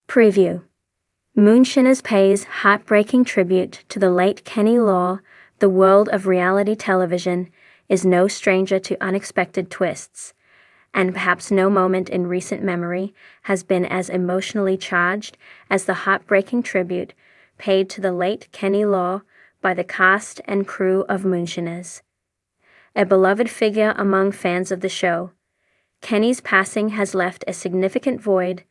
Preview. Moonshiners pays heartbreaking tribute to the late Kenny Law. The world of reality television is no stranger to unexpected twists, and perhaps no moment in recent memory has been as emotionally charged as the heartbreaking tribute paid to the late Kenny Law by the cast and crew of Moonshiners. A beloved figure among fans of the show, Kenny's passing has left a significant void,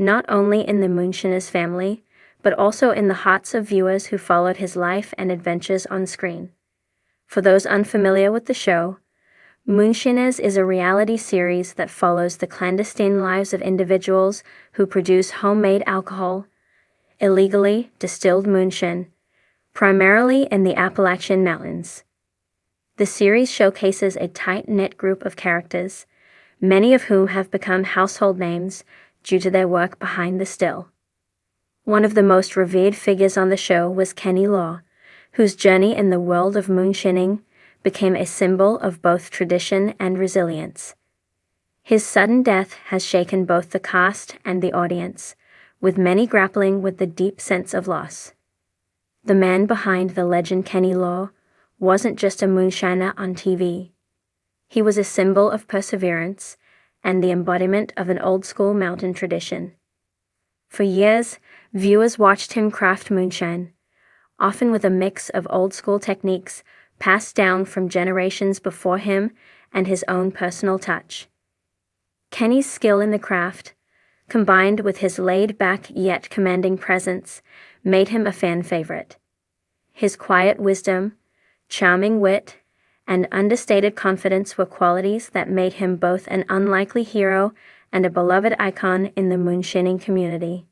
not only in the Moonshiners family, but also in the hearts of viewers who followed his life and adventures on screen. For those unfamiliar with the show, Moonshiners is a reality series that follows the clandestine lives of individuals who produce homemade alcohol, illegally distilled moonshine, primarily in the Appalachian Mountains. The series showcases a tight-knit group of characters, many of whom have become household names due to their work behind the still. One of the most revered figures on the show was Kenny Law, whose journey in the world of moonshining became a symbol of both tradition and resilience. His sudden death has shaken both the cast and the audience, with many grappling with the deep sense of loss. The man behind the legend Kenny Law wasn't just a moonshiner on TV. He was a symbol of perseverance and the embodiment of an old-school mountain tradition. For years, viewers watched him craft moonshine, often with a mix of old-school techniques passed down from generations before him and his own personal touch. Kenny's skill in the craft, combined with his laid-back yet commanding presence, made him a fan favorite. His quiet wisdom, charming wit, and understated confidence were qualities that made him both an unlikely hero and a beloved icon in the moonshining community.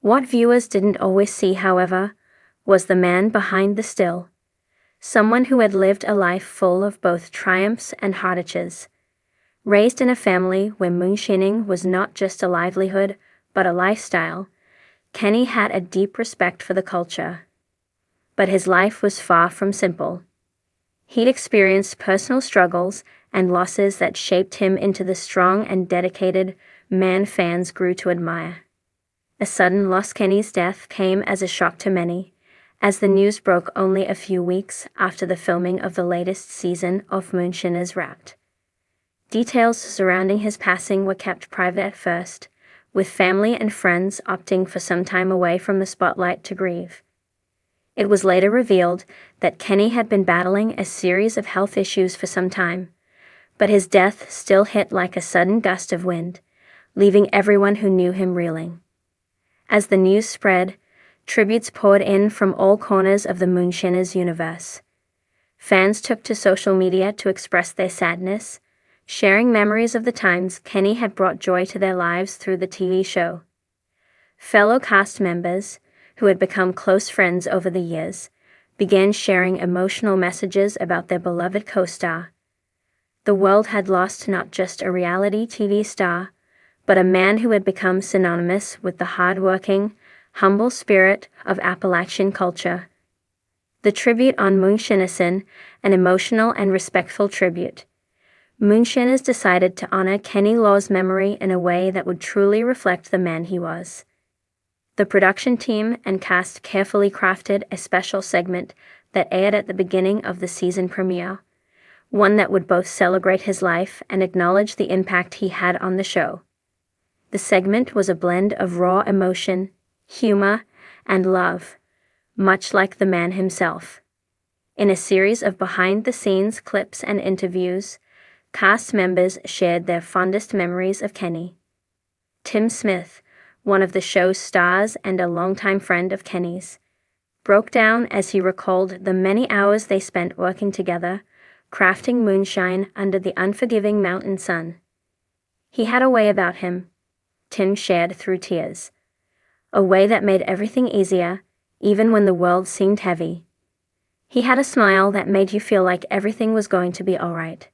What viewers didn't always see, however, was the man behind the still, someone who had lived a life full of both triumphs and hardships. Raised in a family where moonshining was not just a livelihood, but a lifestyle, Kenny had a deep respect for the culture. But his life was far from simple. He'd experienced personal struggles and losses that shaped him into the strong and dedicated man fans grew to admire. A sudden loss. Kenny's death came as a shock to many, as the news broke only a few weeks after the filming of the latest season of Moonshiners wrapped. Details surrounding his passing were kept private at first, with family and friends opting for some time away from the spotlight to grieve. It was later revealed that Kenny had been battling a series of health issues for some time, but his death still hit like a sudden gust of wind, leaving everyone who knew him reeling. As the news spread, tributes poured in from all corners of the Moonshiners universe. Fans took to social media to express their sadness, sharing memories of the times Kenny had brought joy to their lives through the TV show. Fellow cast members, who had become close friends over the years, began sharing emotional messages about their beloved co-star. The world had lost not just a reality TV star, but a man who had become synonymous with the hard-working, humble spirit of Appalachian culture. The tribute on Moonshiners, an emotional and respectful tribute. Moonshiners decided to honor Kenny Law's memory in a way that would truly reflect the man he was. The production team and cast carefully crafted a special segment that aired at the beginning of the season premiere, one that would both celebrate his life and acknowledge the impact he had on the show. The segment was a blend of raw emotion, humor, and love, much like the man himself. In a series of behind-the-scenes clips and interviews, cast members shared their fondest memories of Kenny. Tim Smith, one of the show's stars and a longtime friend of Kenny's, broke down as he recalled the many hours they spent working together, crafting moonshine under the unforgiving mountain sun. He had a way about him, Tim shared through tears. A way that made everything easier, even when the world seemed heavy. He had a smile that made you feel like everything was going to be all right.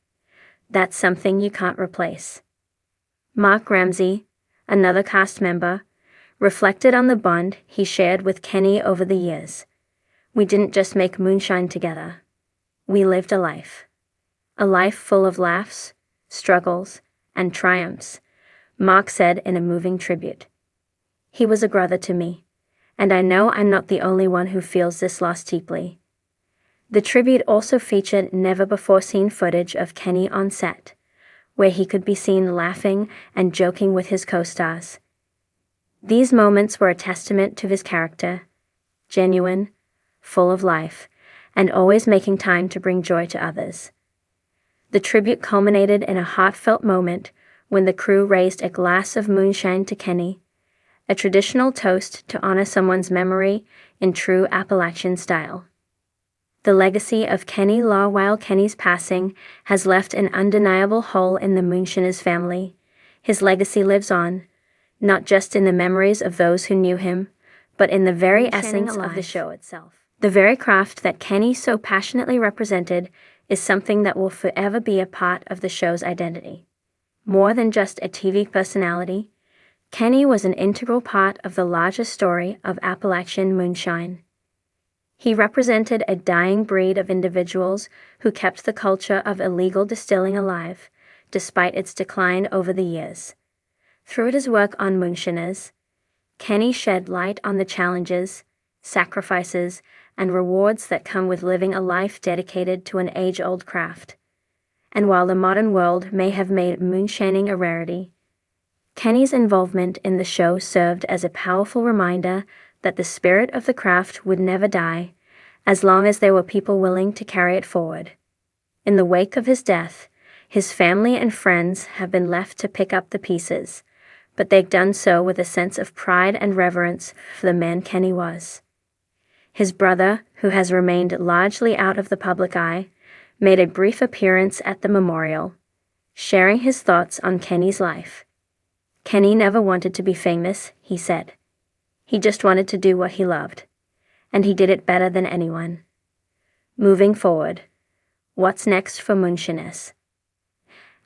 That's something you can't replace. Mark Ramsey, another cast member, reflected on the bond he shared with Kenny over the years. We didn't just make moonshine together. We lived a life. A life full of laughs, struggles, and triumphs, Mark said in a moving tribute. He was a brother to me, and I know I'm not the only one who feels this loss deeply. The tribute also featured never-before-seen footage of Kenny on set, where he could be seen laughing and joking with his co-stars. These moments were a testament to his character, genuine, full of life, and always making time to bring joy to others. The tribute culminated in a heartfelt moment when the crew raised a glass of moonshine to Kenny, a traditional toast to honor someone's memory in true Appalachian style. The legacy of Kenny Law while Kenny's passing has left an undeniable hole in the Moonshiners family. His legacy lives on, not just in the memories of those who knew him, but in the very essence of the show itself. The very craft that Kenny so passionately represented is something that will forever be a part of the show's identity. More than just a TV personality, Kenny was an integral part of the larger story of Appalachian moonshine. He represented a dying breed of individuals who kept the culture of illegal distilling alive, despite its decline over the years. Through his work on Moonshiners, Kenny shed light on the challenges, sacrifices, and rewards that come with living a life dedicated to an age-old craft. And while the modern world may have made moonshining a rarity, Kenny's involvement in the show served as a powerful reminder that the spirit of the craft would never die, as long as there were people willing to carry it forward. In the wake of his death, his family and friends have been left to pick up the pieces, but they've done so with a sense of pride and reverence for the man Kenny was. His brother, who has remained largely out of the public eye, made a brief appearance at the memorial, sharing his thoughts on Kenny's life. Kenny never wanted to be famous, he said. He just wanted to do what he loved, and he did it better than anyone. Moving forward, what's next for Moonshiners?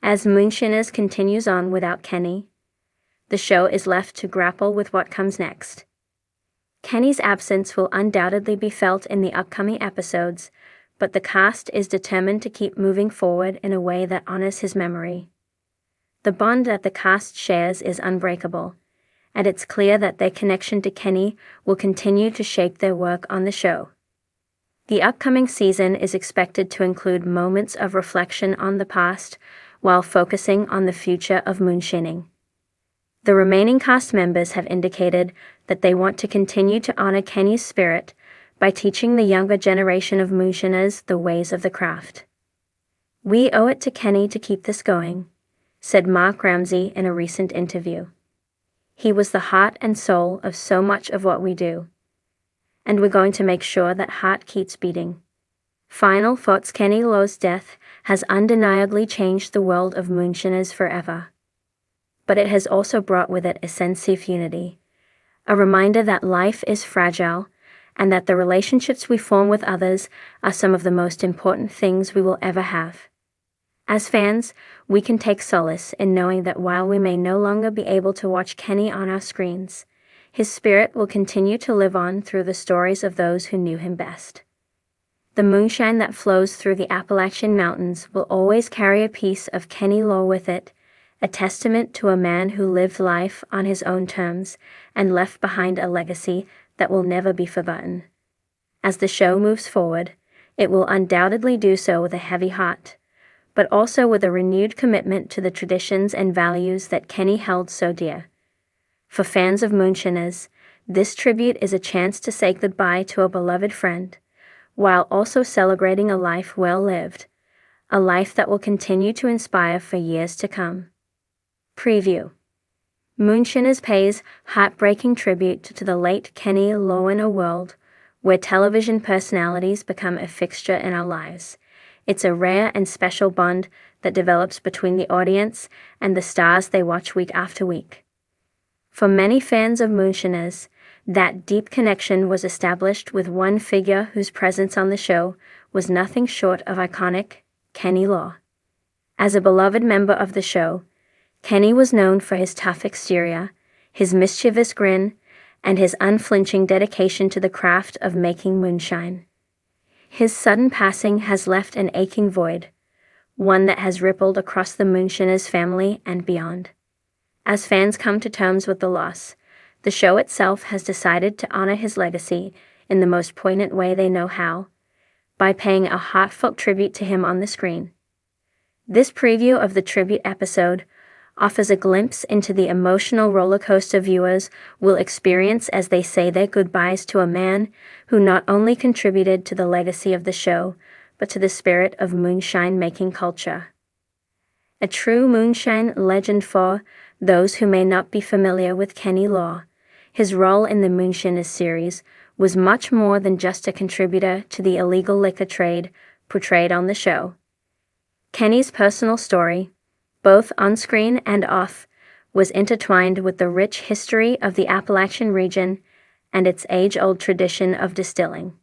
As Moonshiners continues on without Kenny, the show is left to grapple with what comes next. Kenny's absence will undoubtedly be felt in the upcoming episodes, but the cast is determined to keep moving forward in a way that honors his memory. The bond that the cast shares is unbreakable, and it's clear that their connection to Kenny will continue to shape their work on the show. The upcoming season is expected to include moments of reflection on the past while focusing on the future of moonshining. The remaining cast members have indicated that they want to continue to honor Kenny's spirit by teaching the younger generation of moonshiners the ways of the craft. "We owe it to Kenny to keep this going," said Mark Ramsey in a recent interview. "He was the heart and soul of so much of what we do. And we're going to make sure that heart keeps beating." Final thoughts. Kenny Law's death has undeniably changed the world of moonshiners forever. But it has also brought with it a sense of unity, a reminder that life is fragile, and that the relationships we form with others are some of the most important things we will ever have. As fans, we can take solace in knowing that while we may no longer be able to watch Kenny on our screens, his spirit will continue to live on through the stories of those who knew him best. The moonshine that flows through the Appalachian Mountains will always carry a piece of Kenny Law with it, a testament to a man who lived life on his own terms and left behind a legacy that will never be forgotten. As the show moves forward, it will undoubtedly do so with a heavy heart, but also with a renewed commitment to the traditions and values that Kenny held so dear. For fans of Moonshiners, this tribute is a chance to say goodbye to a beloved friend, while also celebrating a life well lived, a life that will continue to inspire for years to come. Preview: Moonshiners pays heartbreaking tribute to the late Kenny Law in a world where television personalities become a fixture in our lives. It's a rare and special bond that develops between the audience and the stars they watch week after week. For many fans of Moonshiners, that deep connection was established with one figure whose presence on the show was nothing short of iconic: Kenny Law. As a beloved member of the show, Kenny was known for his tough exterior, his mischievous grin, and his unflinching dedication to the craft of making moonshine. His sudden passing has left an aching void, one that has rippled across the Moonshiners family and beyond. As fans come to terms with the loss, The show itself has decided to honor his legacy in the most poignant way they know how, by paying a heartfelt tribute to him on the screen. This preview of the tribute episode offers a glimpse into the emotional roller coaster viewers will experience as they say their goodbyes to a man who not only contributed to the legacy of the show, but to the spirit of moonshine-making culture. A true moonshine legend for those who may not be familiar with Kenny Law. His role in the Moonshiners series was much more than just a contributor to the illegal liquor trade portrayed on the show. Kenny's personal story, both on-screen and off, was intertwined with the rich history of the Appalachian region and its age-old tradition of distilling.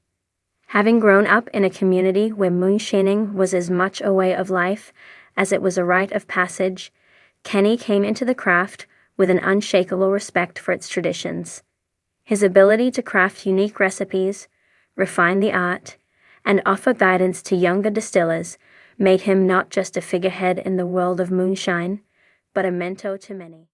Having grown up in a community where moonshining was as much a way of life as it was a rite of passage, Kenny came into the craft with an unshakable respect for its traditions. His ability to craft unique recipes, refine the art, and offer guidance to younger distillers made him not just a figurehead in the world of moonshine, but a mentor to many.